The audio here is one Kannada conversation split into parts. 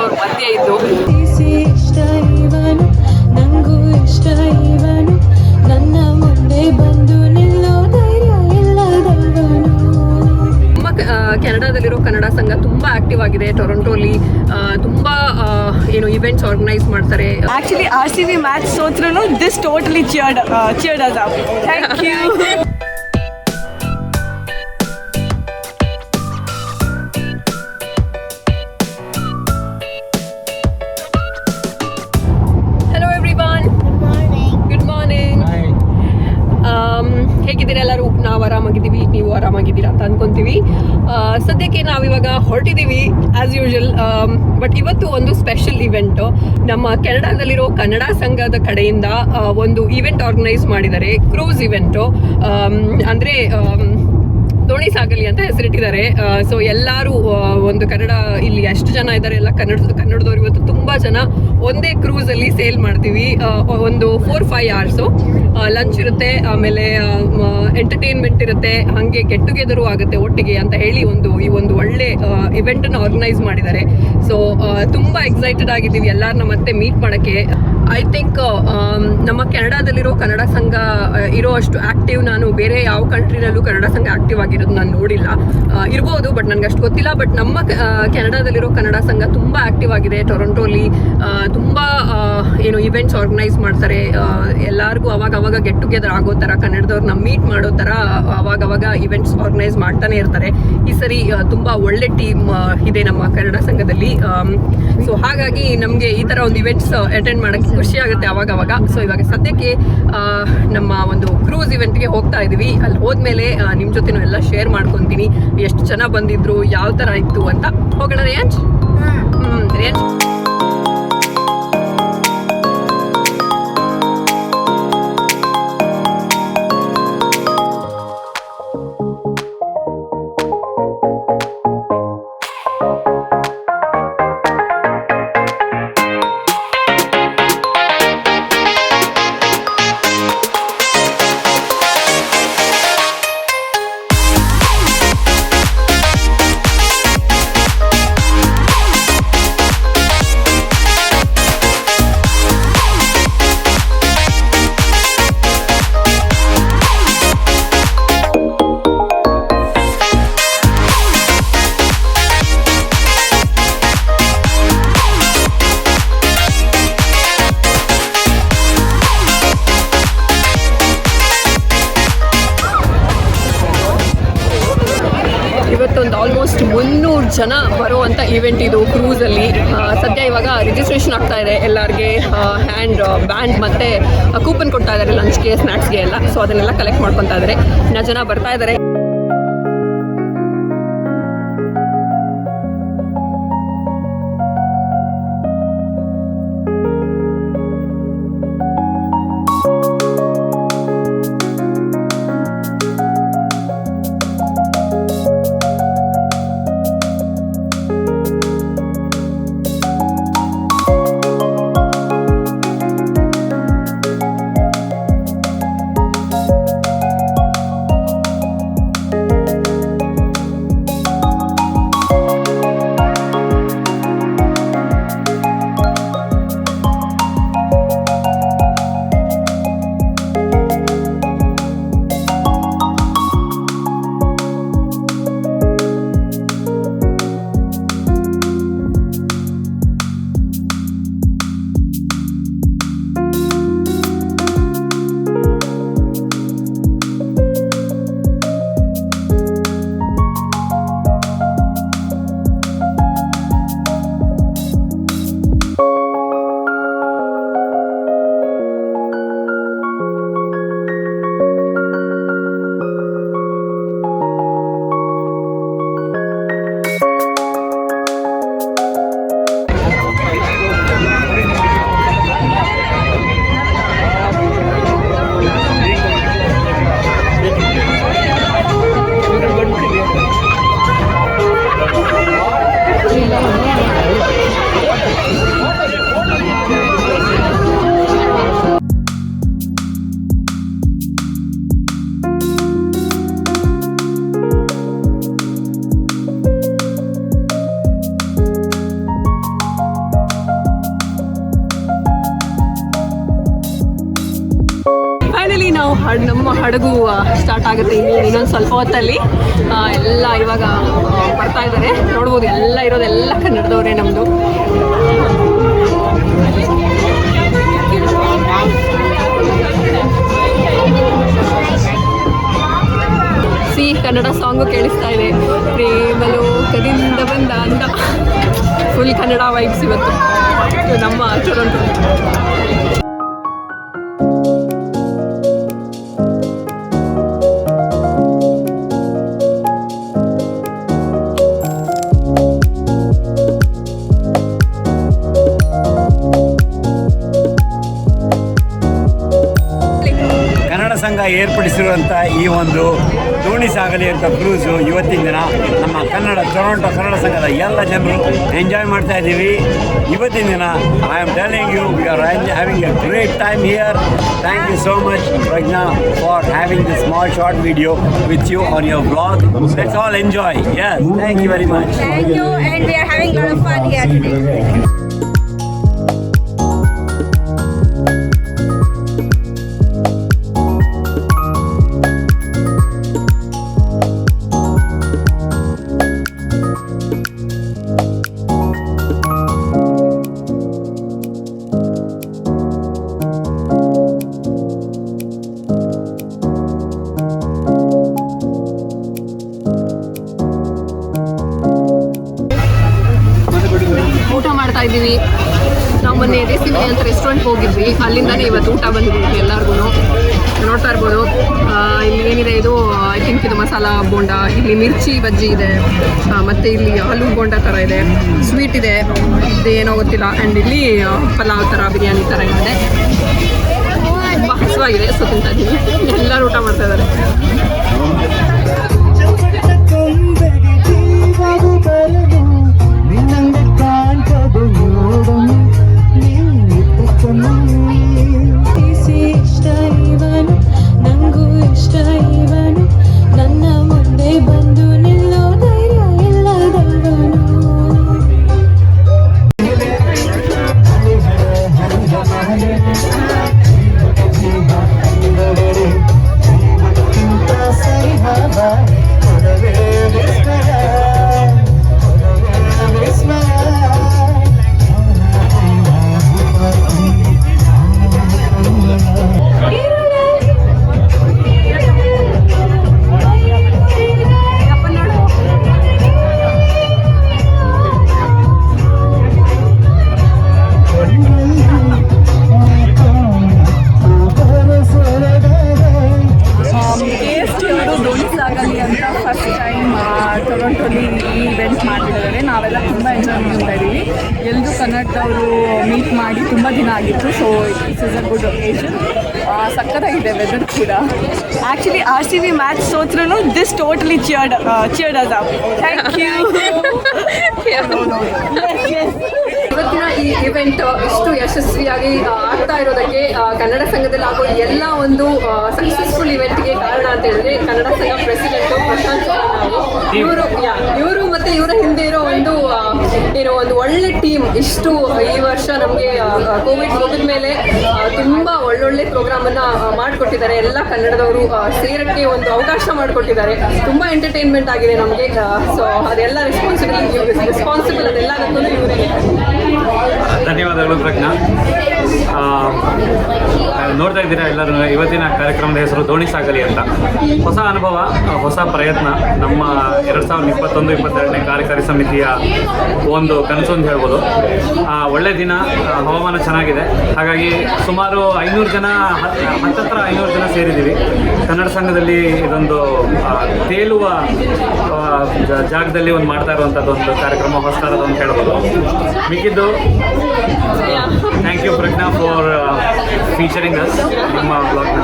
ಅವ್ರ ಮಧ್ಯೆ ಇದ್ದು. ಕೆನಡಾದಲ್ಲಿರೋ ಕನ್ನಡ ಸಂಘ ತುಂಬ ಆಕ್ಟಿವ್ ಆಗಿದೆ. ಟೊರೊಂಟೋಲಿ ತುಂಬ ಇವೆಂಟ್ಸ್ ಆರ್ಗನೈಸ್ ಮಾಡ್ತಾರೆ. ಆಕ್ಚುಲಿ RCB ಮ್ಯಾಚ್ ಸೋತ್ರೂ this totally cheered us up. Thank you. ಹೇಗಿದ್ದೀರಾ ಎಲ್ಲರೂ? ನಾವು ಆರಾಮಾಗಿದ್ದೀವಿ, ನೀವು ಆರಾಮಾಗಿದ್ದೀರಾ ಅಂತ ಅನ್ಕೊಂತೀವಿ. ಸದ್ಯಕ್ಕೆ ನಾವಿವಾಗ ಹೊರಟಿದ್ದೀವಿ ಆ್ಯಸ್ ಯೂಶುವಲ್. ಬಟ್ ಇವತ್ತು ಒಂದು ಸ್ಪೆಷಲ್ ಇವೆಂಟು ನಮ್ಮ ಕೆನಡಾದಲ್ಲಿರೋ ಕನ್ನಡ ಸಂಘದ ಕಡೆಯಿಂದ ಒಂದು ಇವೆಂಟ್ ಆರ್ಗನೈಸ್ ಮಾಡಿದ್ದಾರೆ. ಕ್ರೂಸ್ ಇವೆಂಟು ಅಂದರೆ ದೋಣಿ ಸಾಗಲಿ ಅಂತ ಹೆಸರಿಟ್ಟಿದ್ದಾರೆ. ಸೊ ಎಲ್ಲರೂ ಒಂದು ಕನ್ನಡ ಇಲ್ಲಿ ಎಷ್ಟು ಜನ ಇದ್ದಾರೆ ಎಲ್ಲ ಕನ್ನಡದವ್ರು ಇವತ್ತು ತುಂಬ ಜನ ಒಂದೇ ಕ್ರೂಸಲ್ಲಿ ಸೇಲ್ ಮಾಡ್ತೀವಿ. ಒಂದು 4-5 hours ಲಂಚ್ ಇರುತ್ತೆ, ಆಮೇಲೆ ಎಂಟರ್ಟೈನ್ಮೆಂಟ್ ಇರುತ್ತೆ, ಹಾಗೆ ಗೆಟ್ ಟುಗೆದರು ಆಗುತ್ತೆ ಒಟ್ಟಿಗೆ ಅಂತ ಹೇಳಿ ಈ ಒಂದು ಒಳ್ಳೆ ಇವೆಂಟನ್ನು ಆರ್ಗನೈಸ್ ಮಾಡಿದ್ದಾರೆ. ಸೊ ತುಂಬ ಎಕ್ಸೈಟೆಡ್ ಆಗಿದ್ದೀವಿ ಎಲ್ಲರನ್ನ ಮತ್ತೆ ಮೀಟ್ ಮಾಡೋಕ್ಕೆ. ಐ ಥಿಂಕ್ ನಮ್ಮ ಕೆನಡಾದಲ್ಲಿರೋ ಕನ್ನಡ ಸಂಘ ಇರೋ ಅಷ್ಟು ಆ್ಯಕ್ಟಿವ್ ನಾನು ಬೇರೆ ಯಾವ ಕಂಟ್ರಿನಲ್ಲೂ ಕನ್ನಡ ಸಂಘ ಆ್ಯಕ್ಟಿವ್ ಆಗಿರೋದು ನಾನು ನೋಡಿಲ್ಲ. ಇರ್ಬೋದು, ಬಟ್ ನನಗೆ ಅಷ್ಟು ಗೊತ್ತಿಲ್ಲ. ಬಟ್ ನಮ್ಮ ಕೆನಡಾದಲ್ಲಿರೋ ಕನ್ನಡ ಸಂಘ ತುಂಬ ಆ್ಯಕ್ಟಿವ್ ಆಗಿದೆ. ಟೊರೊಂಟೋಲಿ ತುಂಬ ಇವೆಂಟ್ಸ್ ಆರ್ಗನೈಸ್ ಮಾಡ್ತಾರೆ. ಎಲ್ಲರಿಗೂ ಅವಾಗ ಗೆಟ್ ಟುಗೆದರ್ ಆಗೋ ಥರ, ಕನ್ನಡದವ್ರನ್ನ ಮೀಟ್ ಮಾಡೋ ಥರ ಅವಾಗ ಇವೆಂಟ್ಸ್ ಆರ್ಗನೈಸ್ ಮಾಡ್ತಾನೆ ಇರ್ತಾರೆ. ಈ ಸರಿ ತುಂಬ ಒಳ್ಳೆ ಟೀಮ್ ಇದೆ ನಮ್ಮ ಕನ್ನಡ ಸಂಘದಲ್ಲಿ. ಸೊ ಹಾಗಾಗಿ ನಮಗೆ ಈ ಥರ ಒಂದು ಇವೆಂಟ್ಸ್ ಅಟೆಂಡ್ ಮಾಡೋಕ್ಕೆ ಖುಷಿ ಆಗುತ್ತೆ ಅವಾಗ. ಸೊ ಇವಾಗ ಸದ್ಯಕ್ಕೆ ನಮ್ಮ ಒಂದು ಕ್ರೂಸ್ ಇವೆಂಟ್ಗೆ ಹೋಗ್ತಾ ಇದ್ದೀವಿ. ಅಲ್ಲಿ ಹೋದ್ಮೇಲೆ ನಿಮ್ಮ ಜೊತೆನೂ ಎಲ್ಲ ಶೇರ್ ಮಾಡ್ಕೊತೀನಿ, ಎಷ್ಟು ಜನ ಬಂದಿದ್ರು, ಯಾವ ಥರ ಇತ್ತು ಅಂತ. ಹೋಗೋಣ ರೇಂಜ್? ರೇಂಜ್ ಇವತ್ತೊಂದು ಆಲ್ಮೋಸ್ಟ್ 300 ಜನ ಬರುವಂಥ ಇವೆಂಟ್ ಇದು ಕ್ರೂಸಲ್ಲಿ. ಸದ್ಯ ಇವಾಗ ರಿಜಿಸ್ಟ್ರೇಷನ್ ಆಗ್ತಾ ಇದೆ ಎಲ್ಲರಿಗೆ. ಹ್ಯಾಂಡ್ ಬ್ಯಾಂಡ್ ಮತ್ತು ಕೂಪನ್ ಕೊಡ್ತಾ ಇದ್ದಾರೆ ಲಂಚ್ಗೆ, ಸ್ನ್ಯಾಕ್ಸ್ಗೆ ಎಲ್ಲ. ಸೊ ಅದನ್ನೆಲ್ಲ ಕಲೆಕ್ಟ್ ಮಾಡ್ಕೊತಾ ಇದ್ದಾರೆ. ಇನ್ನು ಜನ ಬರ್ತಾ ಇದ್ದಾರೆ. ನಮ್ಮ ಹಡಗು ಸ್ಟಾರ್ಟ್ ಆಗುತ್ತೆ ಇನ್ನೊಂದು ಸ್ವಲ್ಪ ಹೊತ್ತಲ್ಲಿ. ಎಲ್ಲ ಇವಾಗ ಬರ್ತಾ ಇದ್ದಾರೆ, ನೋಡ್ಬೋದು. ಎಲ್ಲ ಇರೋದೆಲ್ಲ ಕನ್ನಡದವರೇ ನಮ್ಮದು. ಕನ್ನಡ ಸಾಂಗು ಕೇಳಿಸ್ತಾ ಇದೆ. ಪ್ರೇಮಲೋಕದಿಂದ ಬಂದ ಅಂದ. ಫುಲ್ ಕನ್ನಡ ವೈಬ್ಸ್ ಇವತ್ತು ನಮ್ಮ ಟೊರೊಂಟೊ. ಕನ್ನಡ ಸಂಘ ಏರ್ಪಡಿಸಿರುವಂಥ ಈ ಒಂದು ದೋಣಿ ಸಾಗಲಿ ಅಂತ ಕ್ರೂಸು ಇವತ್ತಿನ ದಿನ ನಮ್ಮ ಟೊರೊಂಟೊ ಕನ್ನಡ ಸಂಘದ ಎಲ್ಲ ಜನರು ಎಂಜಾಯ್ ಮಾಡ್ತಾ ಇದ್ದೀವಿ. ಇವತ್ತಿನ ದಿನ I am telling you we are having a great time here. Thank you so much Prajna for having this small short video with you on your vlog. Let's all enjoy. Yes, thank you very much. Thank you, and we are having a lot of fun here today. ಇದ್ದೀವಿ. ನಾವು ಮೊನ್ನೆ RCB ಅಂತ ರೆಸ್ಟೋರೆಂಟ್ಗೆ ಹೋಗಿದ್ವಿ, ಅಲ್ಲಿಂದಾನೇ ಇವತ್ತು ಊಟ ಬಂದಿದ್ದೀವಿ ಎಲ್ಲರಿಗೂ. ನೋಡ್ತಾ ಇರ್ಬೋದು. ಇಲ್ಲಿ ಏನಿದೆ ಇದು, ಐ ಥಿಂಕ್ ಇದು ಮಸಾಲ ಬೋಂಡ, ಇಲ್ಲಿ ಮಿರ್ಚಿ ಬಜ್ಜಿ ಇದೆ, ಮತ್ತು ಇಲ್ಲಿ ಆಲೂ ಬೋಂಡ ಥರ ಇದೆ, ಸ್ವೀಟ್ ಇದೆ, ಇದು ಏನೋ ಗೊತ್ತಿಲ್ಲ. ಆ್ಯಂಡ್ ಇಲ್ಲಿ ಪಲಾವ್ ಥರ, ಬಿರಿಯಾನಿ ಥರ ಇದೆ. ತುಂಬ ಹಸುವಾಗಿದೆ, ಸೊ ತಿಂತಾ ಇದ್ದೀವಿ. ಎಲ್ಲರೂ ಊಟ ಮಾಡ್ತಾ ಇದ್ದಾರೆ. ನಂಗೂ ಇಷ್ಟ ಇವನು, ನನ್ನ ಮುಂದೆ ಬಂದು ನಿಲ್ಲೋ ಧೈರ್ಯ ಇಲ್ಲದವನು. ಟೊರೊಂಟೊಲಿ ಈ ಇವೆಂಟ್ ಮಾಡ್ತಿದ್ದಾರೆ. ನಾವೆಲ್ಲ ತುಂಬ ಎಂಜಾಯ್ ಮಾಡ್ತಾ ಇದ್ದೀವಿ. ಎಲ್ಲರೂ ಕನ್ನಡದವರು ಮೀಟ್ ಮಾಡಿ ತುಂಬ ದಿನ ಆಗಿತ್ತು. So it's is a good occasion. ಸಕ್ಕತ್ತಾಗಿದೆ ವೆದರ್ ಕೂಡ. ಆ್ಯಕ್ಚುಲಿ RCB ಮ್ಯಾಚ್ ಸೋತ್ರೂ this totally cheered us up. Thank you. ಇವತ್ತಿನ ಈ ಇವೆಂಟ್ ಇಷ್ಟು ಯಶಸ್ವಿಯಾಗಿ ಆಗ್ತಾ ಇರೋದಕ್ಕೆ ಕನ್ನಡ ಸಂಘದಲ್ಲಿ ಆಗೋ ಎಲ್ಲ ಒಂದು ಸಕ್ಸಸ್ಫುಲ್ ಇವೆಂಟ್ಗೆ ಕಾರಣ ಅಂತ ಹೇಳಿದ್ರೆ ಕನ್ನಡ ಸಂಘ ಪ್ರೆಸಿಡೆಂಟು ಪ್ರಶಾಂತ್ ಇವರು ಮತ್ತೆ ಇವರ ಹಿಂದೆ ಇರೋ ಒಂದು ಒಳ್ಳೆ ಟೀಮ್. ಇಷ್ಟು ಈ ವರ್ಷ ನಮಗೆ ಕೋವಿಡ್ ಮುಗಿದ ಮೇಲೆ ತುಂಬ ಒಳ್ಳೊಳ್ಳೆ ಪ್ರೋಗ್ರಾಮನ್ನು ಮಾಡಿಕೊಟ್ಟಿದ್ದಾರೆ. ಎಲ್ಲ ಕನ್ನಡದವರು ಸೇರಕ್ಕೆ ಒಂದು ಅವಕಾಶ ಮಾಡಿಕೊಟ್ಟಿದ್ದಾರೆ. ತುಂಬ ಎಂಟರ್ಟೈನ್ಮೆಂಟ್ ಆಗಿದೆ ನಮಗೆ. ಸೊ ಅದೆಲ್ಲ ರೆಸ್ಪಾನ್ಸಿಬಲ್ ಅದೆಲ್ಲದಕ್ಕೂ ಇವರಿಗೆ ಧನ್ಯವಾದಗಳು ಪ್ರಜ್ಞಾ. ನೋಡ್ತಾ ಇದ್ದೀರಾ ಎಲ್ಲರೂ, ಇವತ್ತಿನ ಕಾರ್ಯಕ್ರಮದ ಹೆಸರು ದೋಣಿ ಸಾಗಲಿ ಅಂತ. ಹೊಸ ಅನುಭವ, ಹೊಸ ಪ್ರಯತ್ನ. ನಮ್ಮ 2021-22ನೇ ಕಾರ್ಯಕಾರಿ ಸಮಿತಿಯ ಒಂದು ಕನಸು ಅಂತ ಹೇಳ್ಬೋದು. ಒಳ್ಳೆ ದಿನ, ಹವಾಮಾನ ಚೆನ್ನಾಗಿದೆ. ಹಾಗಾಗಿ ಸುಮಾರು 500 ಜನ, ಹತ್ತತ್ರ 500 ಜನ ಸೇರಿದ್ದೀವಿ. ಕನ್ನಡ ಸಂಘದಲ್ಲಿ ಇದೊಂದು ತೇಲುವ ಜಾಗದಲ್ಲಿ ಮಾಡ್ತಾ ಇರುವಂಥದ್ದು ಒಂದು ಕಾರ್ಯಕ್ರಮ, ಹೊಸದಾದ ಅಂತ ಹೇಳ್ಬೋದು. ಮಿಕ್ಕಿದ್ದು thank you Prajna for featuring us ನಿಮ್ಮ ಬ್ಲಾಗ್ನ.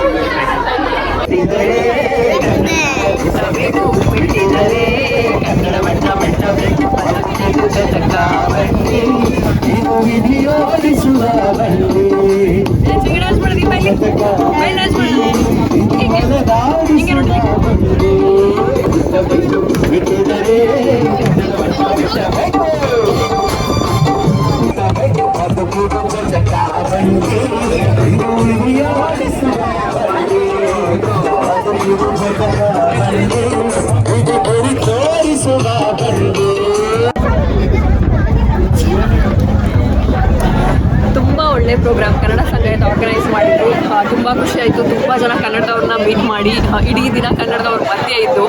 ಒಳ್ಳೆ ಪ್ರೋಗ್ರಾಮ್ ಕನ್ನಡ ಸಂಘ ಆರ್ಗನೈಸ್ ಮಾಡಿದ್ರು. ತುಂಬ ಖುಷಿ ಆಯಿತು. ತುಂಬ ಜನ ಕನ್ನಡದವ್ರನ್ನ ಮೀಟ್ ಮಾಡಿ ಇಡೀ ದಿನ ಕನ್ನಡದವ್ರ ಮಧ್ಯೆ ಇದ್ದು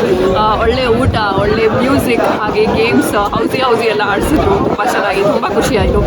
ಒಳ್ಳೆ ಊಟ, ಒಳ್ಳೆ ಮ್ಯೂಸಿಕ್, ಹಾಗೆ ಗೇಮ್ಸ್, ಹೌಸಿ ಎಲ್ಲ ಆಡಿಸಿದ್ರು. ತುಂಬ ಚೆನ್ನಾಗಿ, ತುಂಬ ಖುಷಿ ಆಯಿತು.